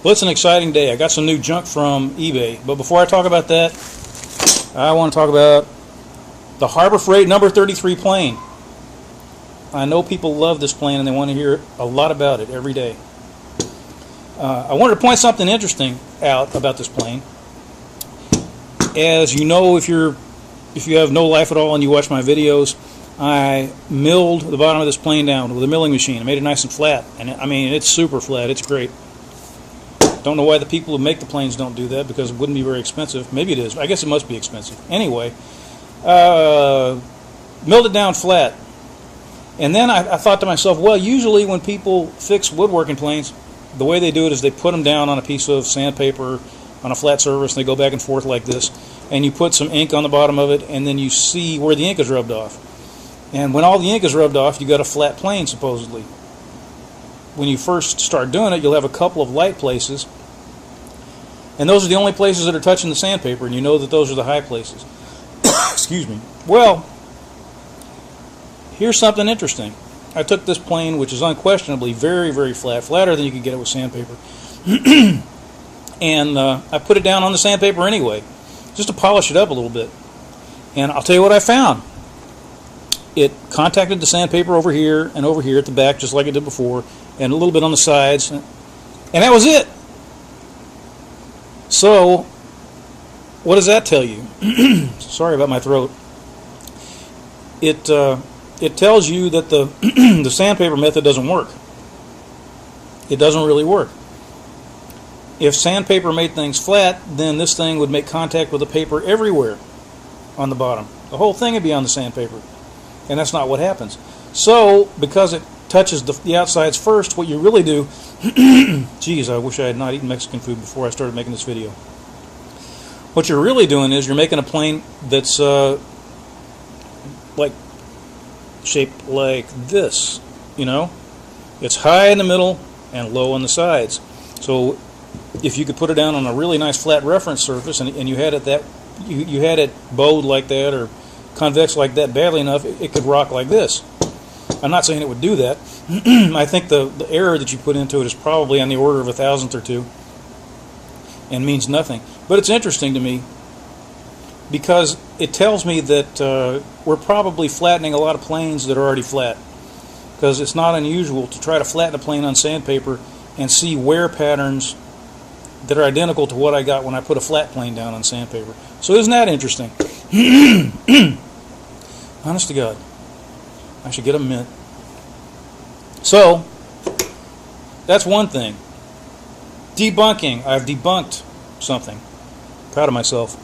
Well, it's an exciting day. I got some new junk from eBay. But before I talk about that, I want to talk about the Harbor Freight number 33 plane. I know people love this plane and they want to hear a lot about it every day. I wanted to point something interesting out about this plane. As you know, if you have no life at all and you watch my videos, I milled the bottom of this plane down with a milling machine. I made it nice and flat, and I mean, it's super flat. It's great. Don't know why the people who make the planes don't do that, because it wouldn't be very expensive. Maybe it is. I guess it must be expensive. Anyway, milled it down flat. And then I thought to myself, well, usually when people fix woodworking planes, the way they do it is they put them down on a piece of sandpaper on a flat surface, and they go back and forth like this. And you put some ink on the bottom of it, and then you see where the ink is rubbed off. And when all the ink is rubbed off, you got a flat plane, supposedly. When you first start doing it, you'll have a couple of light places, and those are the only places that are touching the sandpaper, and you know that those are the high places. Excuse me. Well, here's something interesting. I took this plane, which is unquestionably very, very flat, flatter than you could get it with sandpaper, and I put it down on the sandpaper anyway, just to polish it up a little bit. And I'll tell you what I found. It contacted the sandpaper over here and over here at the back, just like it did before, and a little bit on the sides, and that was it. So, what does that tell you? Sorry about my throat. It tells you that the the sandpaper method doesn't work. It doesn't really work. If sandpaper made things flat, then this thing would make contact with the paper everywhere on the bottom. The whole thing would be on the sandpaper. And that's not what happens. So, because it touches the outsides first, what you really do... Geez, I wish I had not eaten Mexican food before I started making this video. What you're really doing is you're making a plane that's like shaped like this, you know? It's high in the middle and low on the sides. So, if you could put it down on a really nice flat reference surface and you had it you had it bowed like that or convex like that badly enough, it could rock like this. I'm not saying it would do that. I think the error that you put into it is probably on the order of 1,000th or two and means nothing. But it's interesting to me because it tells me that we're probably flattening a lot of planes that are already flat, because it's not unusual to try to flatten a plane on sandpaper and see wear patterns that are identical to what I got when I put a flat plane down on sandpaper. So isn't that interesting? Honest to God, I should get a mint. So, that's one thing. Debunking. I've debunked something. Proud of myself.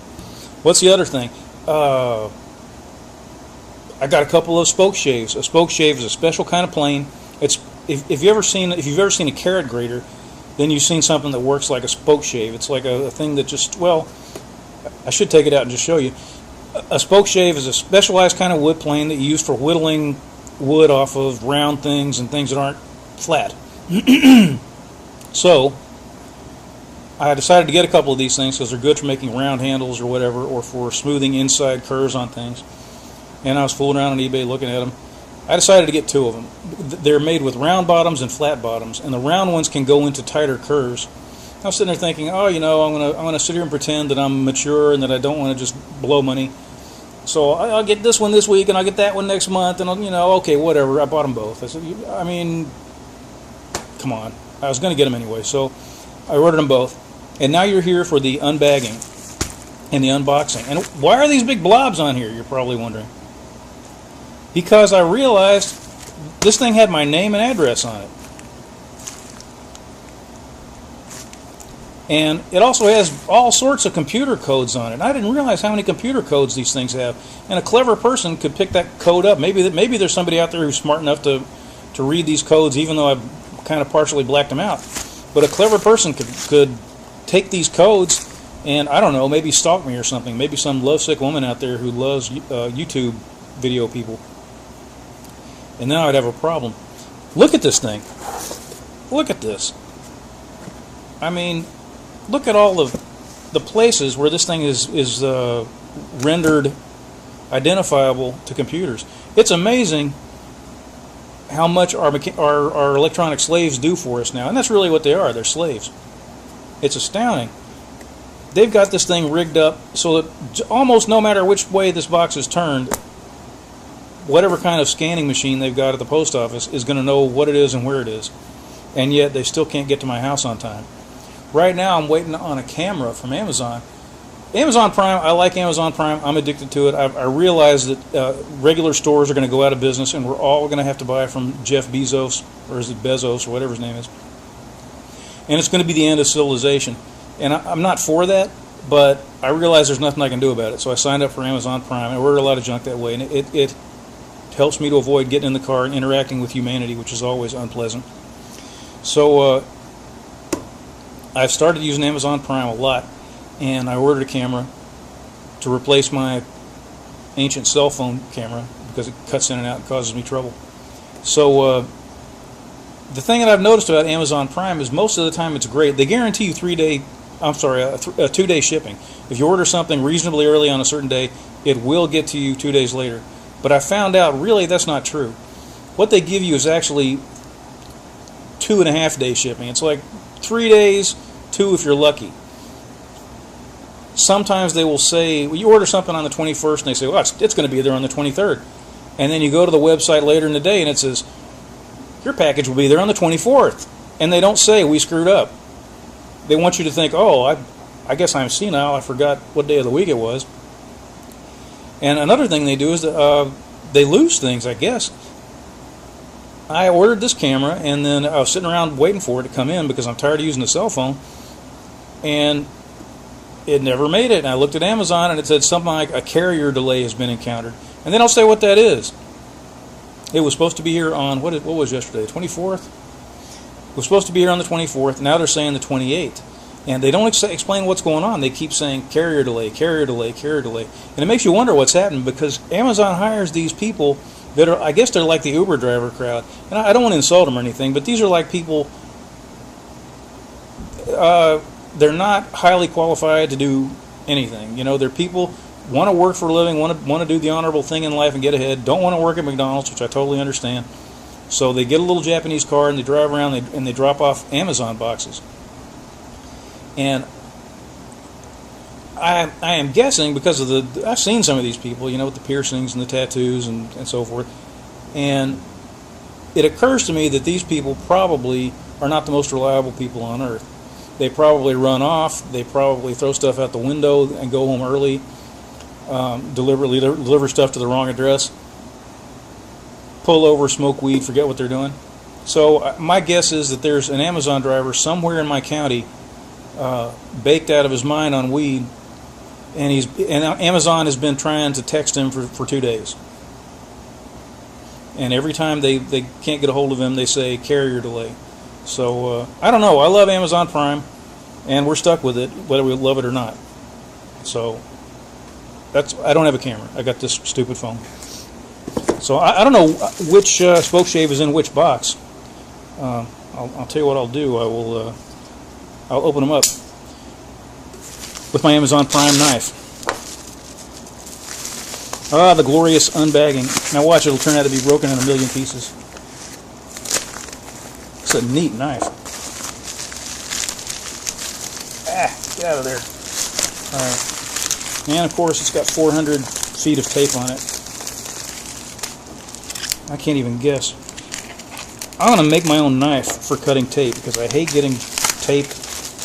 What's the other thing? I got a couple of Spokeshaves. A Spokeshave is a special kind of plane. It's if you've ever seen a carrot grater, then you've seen something that works like a Spokeshave. It's like a thing that just, well, I should take it out and just show you. A Spokeshave is a specialized kind of wood plane that you use for whittling wood off of round things and things that aren't flat. So, I decided to get a couple of these things because they're good for making round handles or whatever, or for smoothing inside curves on things. And I was fooling around on eBay looking at them. I decided to get two of them. They're made with round bottoms and flat bottoms, and the round ones can go into tighter curves. I was sitting there thinking, oh, you know, I'm gonna sit here and pretend that I'm mature and that I don't want to just blow money. So I'll get this one this week and I'll get that one next month, and okay, whatever. I bought them both. I mean, come on. I was going to get them anyway, so I ordered them both. And now you're here for the unbagging and the unboxing. And why are these big blobs on here? You're probably wondering. Because I realized this thing had my name and address on it. And it also has all sorts of computer codes on it. I didn't realize how many computer codes these things have. And a clever person could pick that code up. Maybe there's somebody out there who's smart enough to read these codes, even though I've kind of partially blacked them out. But a clever person could take these codes and, I don't know, maybe stalk me or something. Maybe some lovesick woman out there who loves YouTube video people. And then I'd have a problem. Look at this thing. Look at this. I mean, look at all of the places where this thing is rendered identifiable to computers. It's amazing how much our electronic slaves do for us now, and that's really what they are. They're slaves. It's astounding. They've got this thing rigged up so that almost no matter which way this box is turned, whatever kind of scanning machine they've got at the post office is going to know what it is and where it is. And yet they still can't get to my house on time. Right now I'm waiting on a camera from Amazon. Amazon Prime, I like Amazon Prime. I'm addicted to it. I realize that regular stores are going to go out of business and we're all going to have to buy from Jeff Bezos, or is it Bezos, or whatever his name is. And it's going to be the end of civilization. And I'm not for that, but I realize there's nothing I can do about it. So I signed up for Amazon Prime. I order a lot of junk that way, and it helps me to avoid getting in the car and interacting with humanity, which is always unpleasant. So I've started using Amazon Prime a lot, and I ordered a camera to replace my ancient cell phone camera because it cuts in and out and causes me trouble. So the thing that I've noticed about Amazon Prime is most of the time it's great. They guarantee you 2-day shipping. If you order something reasonably early on a certain day, it will get to you 2 days later. But I found out really that's not true. What they give you is actually 2.5-day shipping. It's like 3 days, 2 if you're lucky. Sometimes they will say, well, you order something on the 21st, and they say, well, it's going to be there on the 23rd. And then you go to the website later in the day, and it says, your package will be there on the 24th. And they don't say, we screwed up. They want you to think, oh, I guess I'm senile. I forgot what day of the week it was. And another thing they do is they lose things, I guess. I ordered this camera, and then I was sitting around waiting for it to come in because I'm tired of using the cell phone. And it never made it. And I looked at Amazon, and it said something like a carrier delay has been encountered. And they don't say what that is. It was supposed to be here on, what was yesterday, the 24th? It was supposed to be here on the 24th. Now they're saying the 28th. And they don't explain what's going on. They keep saying carrier delay, carrier delay, carrier delay. And it makes you wonder what's happening because Amazon hires these people that are, I guess they're like the Uber driver crowd. And I don't want to insult them or anything, but these are like people, they're not highly qualified to do anything. You know, they're people want to work for a living, want to do the honorable thing in life and get ahead, don't want to work at McDonald's, which I totally understand. So they get a little Japanese car and they drive around and they drop off Amazon boxes. And I am guessing because of I've seen some of these people, you know, with the piercings and the tattoos and so forth. And it occurs to me that these people probably are not the most reliable people on earth. They probably run off, they probably throw stuff out the window and go home early, deliberately deliver stuff to the wrong address, pull over, smoke weed, forget what they're doing. So my guess is that there's an Amazon driver somewhere in my county baked out of his mind on weed, and Amazon has been trying to text him for 2 days. And every time they can't get a hold of him, they say carrier delay. So I don't know. I love Amazon Prime, and we're stuck with it, whether we love it or not. So I don't have a camera. I got this stupid phone. So I don't know which Spokeshave is in which box. I'll tell you what I'll do. I'll open them up with my Amazon Prime knife. Ah, the glorious unbagging. Now watch, it'll turn out to be broken in a million pieces. It's a neat knife. Ah, get out of there. Alright. And of course it's got 400 feet of tape on it. I can't even guess. I'm going to make my own knife for cutting tape because I hate getting tape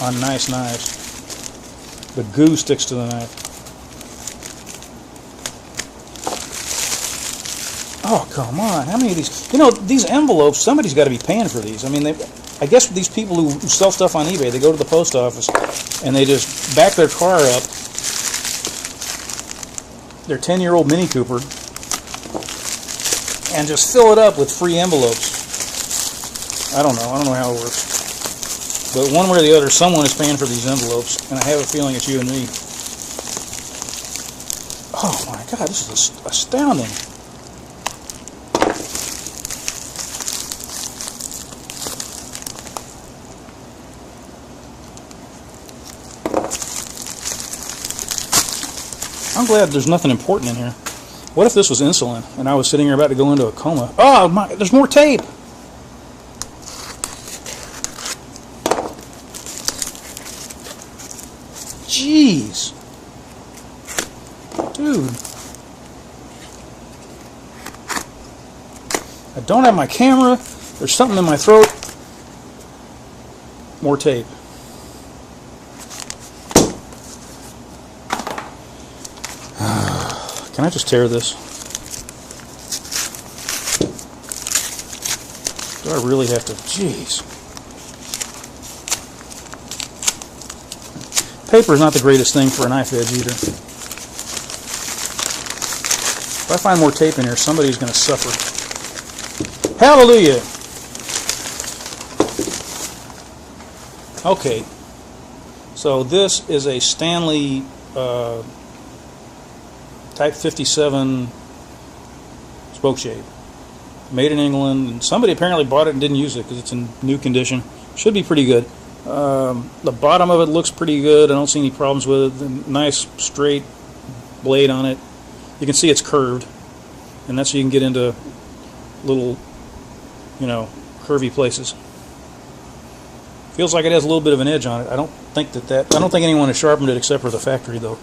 on nice knives. The goo sticks to the knife. Oh, come on. How many of these? You know, these envelopes, somebody's got to be paying for these. I mean, I guess these people who sell stuff on eBay, they go to the post office and they just back their car up, their 10-year-old Mini Cooper, and just fill it up with free envelopes. I don't know how it works. But one way or the other, someone is paying for these envelopes, and I have a feeling it's you and me. Oh my God, this is astounding. I'm glad there's nothing important in here. What if this was insulin, and I was sitting here about to go into a coma? Oh my, there's more tape! Jeez. Dude. I don't have my camera. There's something in my throat. More tape. Can I just tear this? Do I really have to? Jeez. Paper is not the greatest thing for a knife edge either. If I find more tape in here, somebody's going to suffer. Hallelujah! Okay. So this is a Stanley Type 57 Spokeshave. Made in England, and somebody apparently bought it and didn't use it because it's in new condition. Should be pretty good. The bottom of it looks pretty good. I don't see any problems with it. Nice straight blade on it. You can see it's curved, and that's so you can get into little, you know, curvy places. Feels like it has a little bit of an edge on it. I don't think anyone has sharpened it except for the factory though.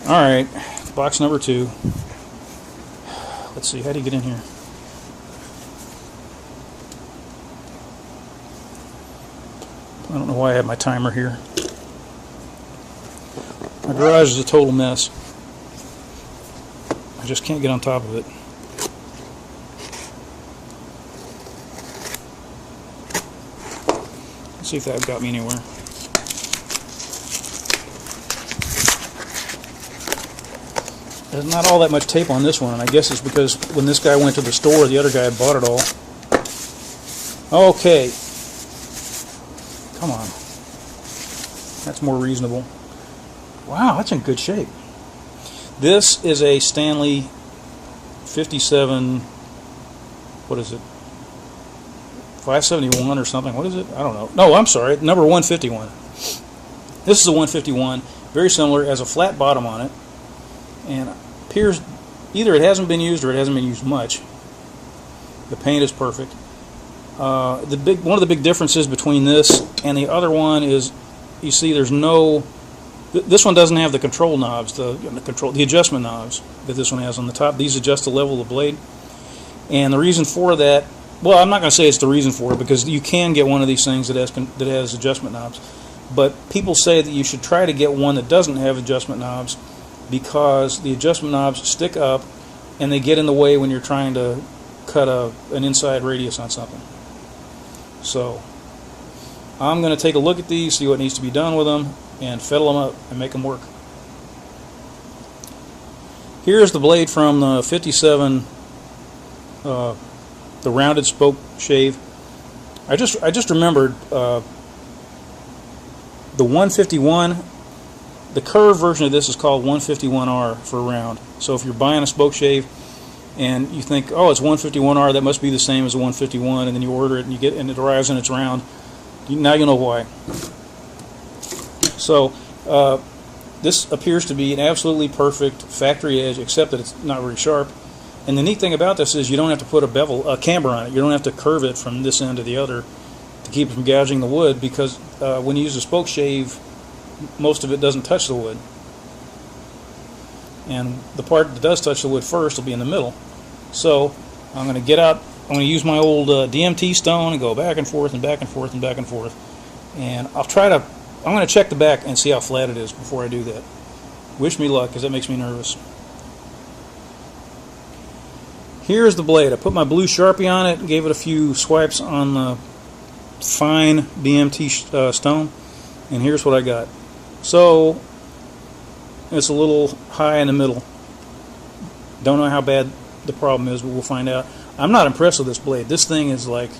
All right, box number 2. Let's see, how do you get in here? I don't know why I have my timer here. My garage is a total mess. I just can't get on top of it. Let's see if that got me anywhere. There's not all that much tape on this one, and I guess it's because when this guy went to the store, the other guy had bought it all. Okay. Come on. That's more reasonable. Wow, that's in good shape. This is a Stanley 57, what is it? 571 or something. What is it? I don't know. No, I'm sorry. Number 151. This is a 151. Very similar. It has a flat bottom on it. And appears either it hasn't been used or it hasn't been used much. The paint is perfect. One of the big differences between this and the other one is, you see, there's no. This one doesn't have the control knobs, the adjustment knobs that this one has on the top. These adjust the level of the blade, and the reason for that. Well, I'm not going to say it's the reason for it, because you can get one of these things that has adjustment knobs, but people say that you should try to get one that doesn't have adjustment knobs, because the adjustment knobs stick up and they get in the way when you're trying to cut an inside radius on something. So I'm going to take a look at these, see what needs to be done with them, and fettle them up and make them work. Here's the blade from the 57, the rounded Spokeshave. I just remembered the 151. The curved version of this is called 151R for round. So if you're buying a Spokeshave and you think, oh, it's 151R, that must be the same as a 151, and then you order it and it arrives and it's round, now you know why. So this appears to be an absolutely perfect factory edge, except that it's not very sharp. And the neat thing about this is you don't have to put a camber on it. You don't have to curve it from this end to the other to keep it from gouging the wood, because when you use a Spokeshave, most of it doesn't touch the wood. And the part that does touch the wood first will be in the middle. So I'm going to get out, I'm going to use my old DMT stone and go back and forth and back and forth and back and forth. And I'm going to check the back and see how flat it is before I do that. Wish me luck, because that makes me nervous. Here's the blade. I put my blue Sharpie on it and gave it a few swipes on the fine DMT stone. And here's what I got. So it's a little high in the middle. Don't know how bad the problem is, but we'll find out. I'm not impressed with this blade. This thing is like,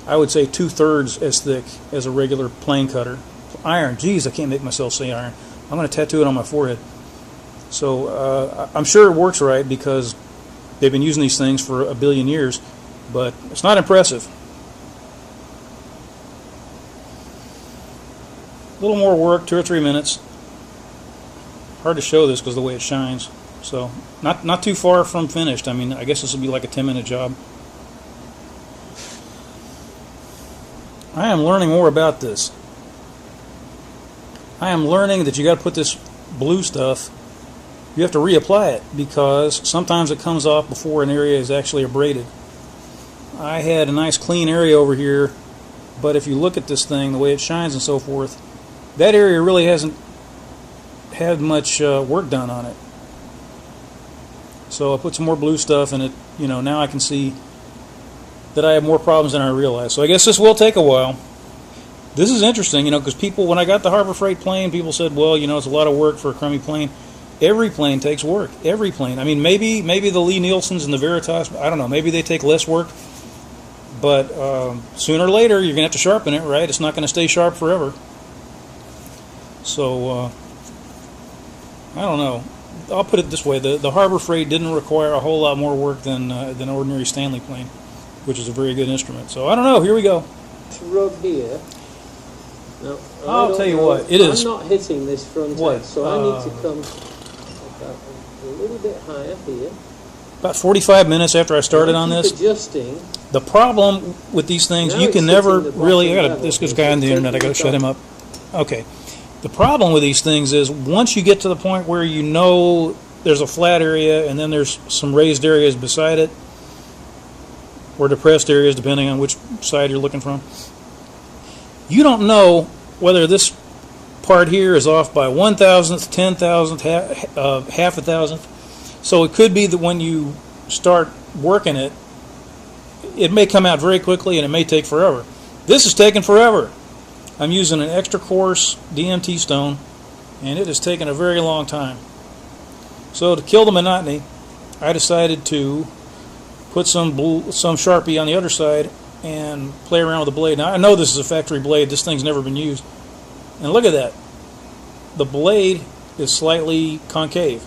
I would say 2/3 as thick as a regular plane cutter. Iron. Geez, I can't make myself say iron. I'm going to tattoo it on my forehead. So I'm sure it works right, because they've been using these things for a billion years, but it's not impressive. A little more work, 2 or 3 minutes. Hard to show this because of the way it shines. So not too far from finished. I mean, I guess this will be like a 10-minute job. I am learning more about this. I am learning that you got to put this blue stuff, you have to reapply it because sometimes it comes off before an area is actually abraded. I had a nice clean area over here, but if you look at this thing, the way it shines and so forth, that area really hasn't had much work done on it. So I put some more blue stuff in it. You know, now I can see that I have more problems than I realized. So I guess this will take a while. This is interesting, you know, because people, when I got the Harbor Freight plane, people said, well, you know, it's a lot of work for a crummy plane. Every plane takes work. Every plane. I mean, maybe the Lee Nielsen's and the Veritas, I don't know, maybe they take less work. But sooner or later, you're going to have to sharpen it, right? It's not going to stay sharp forever. So, I don't know. I'll put it this way. The Harbor Freight didn't require a whole lot more work than an ordinary Stanley plane, which is a very good instrument. So, I don't know. Here we go. Rub here. Now, I'll tell you what. It is. I'm not hitting this front what? edge, so I need to come a little bit higher here. About 45 minutes after I started on this. Adjusting. The problem with these things, you can never really. This guy on the internet. I got to shut him up. Okay. The problem with these things is once you get to the point where you know there's a flat area and then there's some raised areas beside it, or depressed areas depending on which side you're looking from, you don't know whether this part here is off by 1,000th, 10,000th, half a thousandth. So it could be that when you start working it, it may come out very quickly and it may take forever. This is taking forever. I'm using an extra coarse DMT stone, and it has taken a very long time. So to kill the monotony, I decided to put some Sharpie on the other side and play around with the blade. Now I know this is a factory blade. This thing's never been used. And look at that. The blade is slightly concave.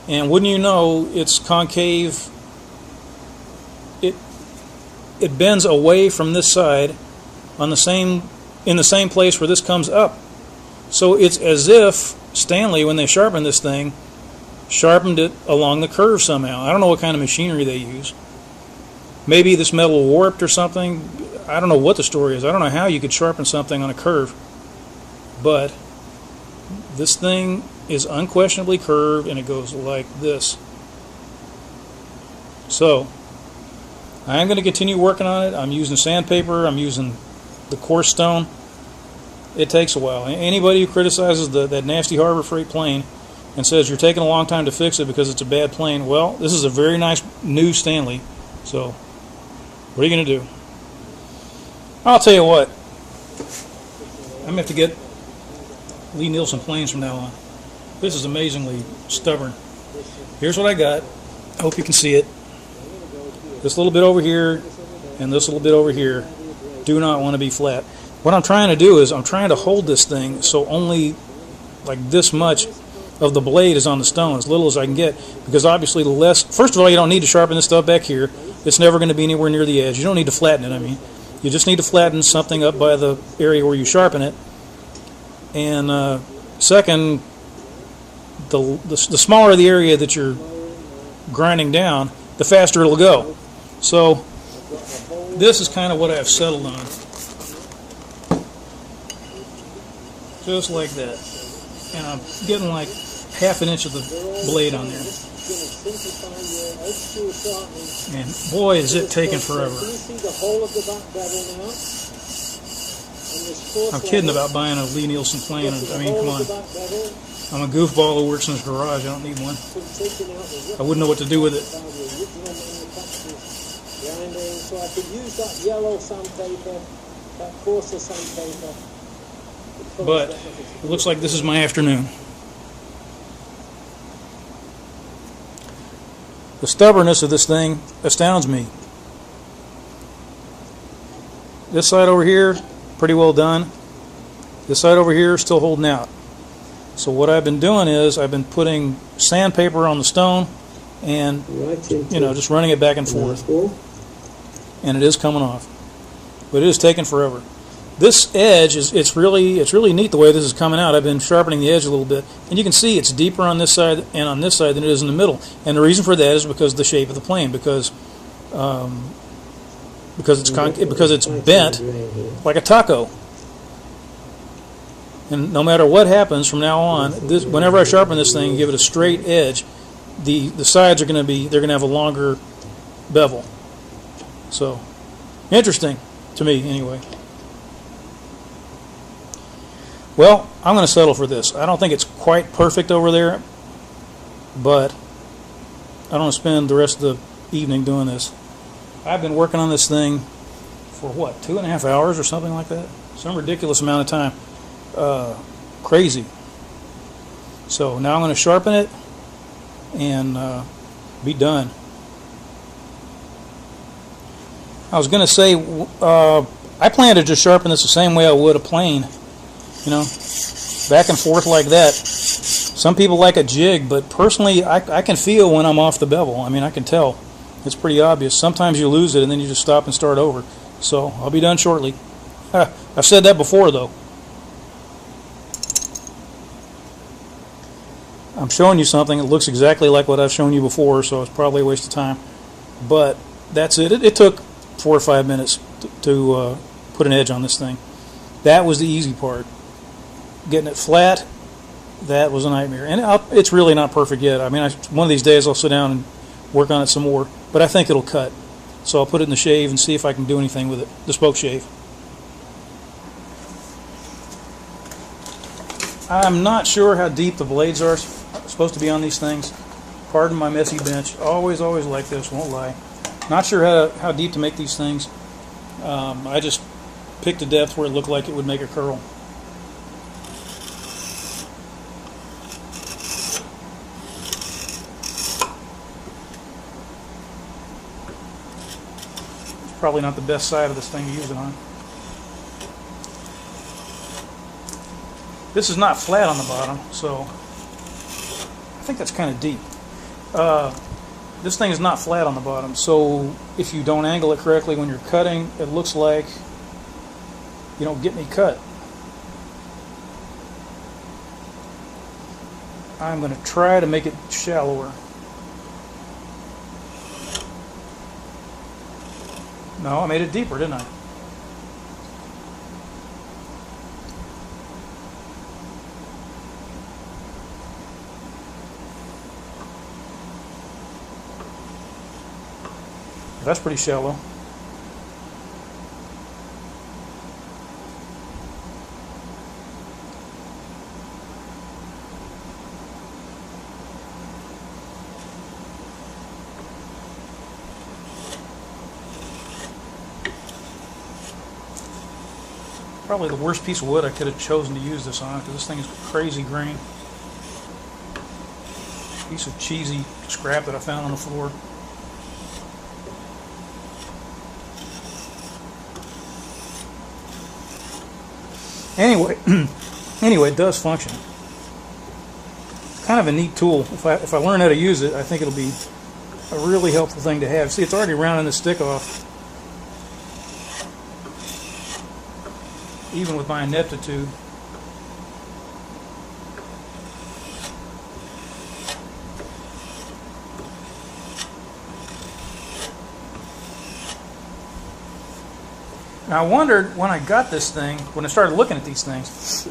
And wouldn't you know, it's concave. It bends away from this side in the same place where this comes up. So it's as if Stanley, when they sharpened this thing, sharpened it along the curve somehow. I don't know what kind of machinery they use. Maybe this metal warped or something. I don't know what the story is. I don't know how you could sharpen something on a curve. But this thing is unquestionably curved, and it goes like this. So I am going to continue working on it. I'm using sandpaper. I'm using the coarse stone. It takes a while. Anybody who criticizes that nasty Harbor Freight plane and says you're taking a long time to fix it because it's a bad plane, well, this is a very nice new Stanley. So what are you going to do? I'll tell you what. I'm going to have to get Lee Nielsen planes from now on. This is amazingly stubborn. Here's what I got. I hope you can see it. This little bit over here and this little bit over here do not want to be flat. What I'm trying to do is I'm trying to hold this thing so only like this much of the blade is on the stone, as little as I can get, because obviously the less, first of all, you don't need to sharpen this stuff back here. It's never going to be anywhere near the edge. You don't need to flatten it, I mean. You just need to flatten something up by the area where you sharpen it. And second, the smaller the area that you're grinding down, the faster it'll go. So this is kind of what I've settled on. Just like that. And I'm getting like half an inch of the blade on there. And boy, is it taking forever. I'm kidding about buying a Lee Nielsen plane. I mean, come on. I'm a goofball who works in his garage. I don't need one. I wouldn't know what to do with it. So I could use that yellow sandpaper, that coarser sandpaper. But it looks like this is my afternoon. The stubbornness of this thing astounds me. This side over here, pretty well done. This side over here, still holding out. So what I've been doing is I've been putting sandpaper on the stone and, you know, just running it back and forth. And it is coming off. But it is taking forever. This edge it's really neat the way this is coming out. I've been sharpening the edge a little bit, and you can see it's deeper on this side and on this side than it is in the middle. And the reason for that is because of the shape of the plane, because it's bent like a taco. And no matter what happens from now on, whenever I sharpen this thing and give it a straight edge, the sides are going to have a longer bevel. So, interesting to me anyway. Well, I'm going to settle for this. I don't think it's quite perfect over there, but I don't want to spend the rest of the evening doing this. I've been working on this thing for what, 2.5 hours or something like that? Some ridiculous amount of time. Crazy. So now I'm going to sharpen it and be done. I was going to say, I plan to just sharpen this the same way I would a plane. You know, back and forth like that. Some people like a jig, but personally, I can feel when I'm off the bevel. I mean, I can tell. It's pretty obvious. Sometimes you lose it, and then you just stop and start over. So I'll be done shortly. I've said that before, though. I'm showing you something that looks exactly like what I've shown you before, so it's probably a waste of time. But that's it. It took 4 or 5 minutes to put an edge on this thing. That was the easy part. Getting it flat, that was a nightmare. And it's really not perfect yet. I mean, one of these days I'll sit down and work on it some more. But I think it'll cut. So I'll put it in the shave and see if I can do anything with it, the Spokeshave. I'm not sure how deep the blades are supposed to be on these things. Pardon my messy bench. Always like this, won't lie. Not sure how deep to make these things. I just picked a depth where it looked like it would make a curl. It's probably not the best side of this thing to use it on. This is not flat on the bottom, so I think that's kind of deep. This thing is not flat on the bottom, so if you don't angle it correctly when you're cutting, it looks like you don't get any cut. I'm going to try to make it shallower. No, I made it deeper, didn't I? That's pretty shallow. Probably the worst piece of wood I could have chosen to use this on, because this thing is crazy grain. Piece of cheesy scrap that I found on the floor. Anyway, it does function. It's kind of a neat tool. If I learn how to use it, I think it'll be a really helpful thing to have. See, it's already rounding the stick off, even with my ineptitude. Now I wondered when I got this thing, when I started looking at these things,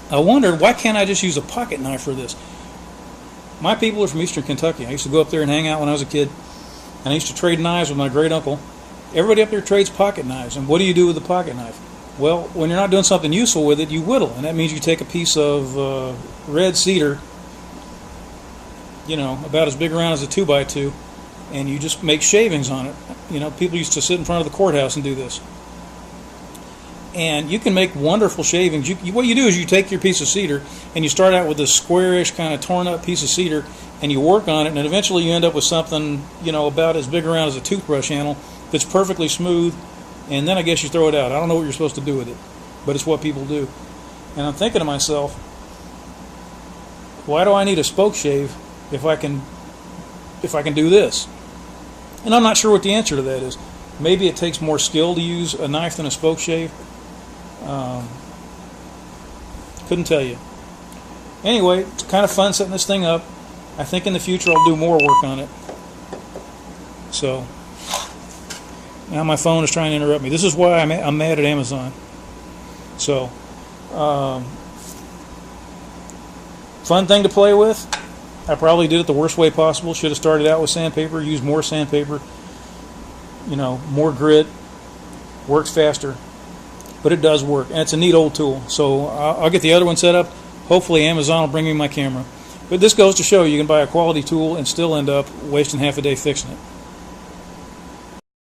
I wondered why can't I just use a pocket knife for this? My people are from Eastern Kentucky. I used to go up there and hang out when I was a kid, and I used to trade knives with my great uncle. Everybody up there trades pocket knives, and what do you do with the pocket knife? Well, when you're not doing something useful with it, you whittle, and that means you take a piece of red cedar, you know, about as big around as a 2x2, and you just make shavings on it. You know, people used to sit in front of the courthouse and do this. And you can make wonderful shavings. What you do is you take your piece of cedar and you start out with this squarish kind of torn up piece of cedar, and you work on it, and eventually you end up with something, you know, about as big around as a toothbrush handle that's perfectly smooth, and then I guess you throw it out. I don't know what you're supposed to do with it, but it's what people do. And I'm thinking to myself, why do I need a Spokeshave if I can do this? And I'm not sure what the answer to that is. Maybe it takes more skill to use a knife than a Spokeshave. Couldn't tell you. Anyway, it's kind of fun setting this thing up. I think in the future I'll do more work on it. So, now my phone is trying to interrupt me. This is why I'm mad at Amazon. So, fun thing to play with. I probably did it the worst way possible. Should have started out with sandpaper, used more sandpaper, more grit, works faster. But it does work, and it's a neat old tool. So I'll get the other one set up. Hopefully Amazon will bring me my camera. But this goes to show you can buy a quality tool and still end up wasting half a day fixing it.